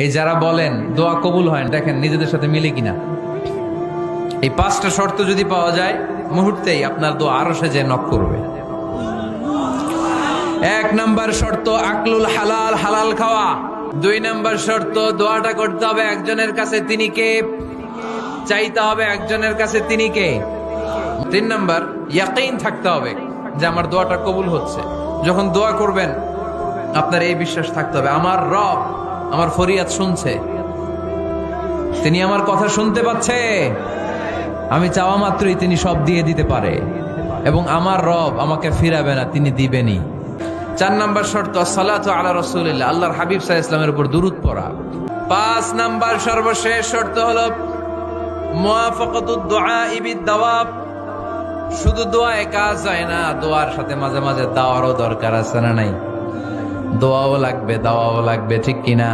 এই যারা বলেন দোয়া কবুল হয় না, দেখেন নিজেদের সাথে মিলে কিনা। এই 5টা শর্ত যদি পাওয়া যায়, মুহূর্তেই আপনার দোয়া আরশে যে নক করবে। 1 নাম্বার শর্ত আকলুল হালাল, হালাল খাওয়া। 2 নাম্বার শর্ত দোয়াটা করতে হবে একজনের কাছে, তিনি কে? চাইতে হবে একজনের কাছে, তিনি কে? 3 নাম্বার ইয়াকিন থাকতে হবে যে আমার দোয়াটা কবুল হচ্ছে। যখন দোয়া করবেন আপনার এই বিশ্বাস থাকতে হবে, আমার রব আমার ফরিয়াদ শুনছে, তিনি আমার কথা শুনতে পাচ্ছে, আমি চাওয়া মাত্রই তিনি সব দিয়ে দিতে পারে, এবং আমার রব আমাকে ফিরাবে না, তিনি দিবেনই। 4 নাম্বার শর্ত সালাতু আলা রাসূলিল্লাহ, আল্লাহর হাবিব সাল্লাল্লাহু আলাইহি ওয়াসাল্লামের উপর দুরূদ পড়া। 5 নাম্বার সর্বশেষ শর্ত হলো মুওয়াফাকাতুদ দুআ বিদ-দাওয়াব। শুধু দোয়ায় কাজ হয় না, দোয়ার সাথে মাঝে মাঝে দাওয়ারও দরকার আছে না নাই? দোয়াও লাগবে, দাওয়াও লাগবে, ঠিক কিনা?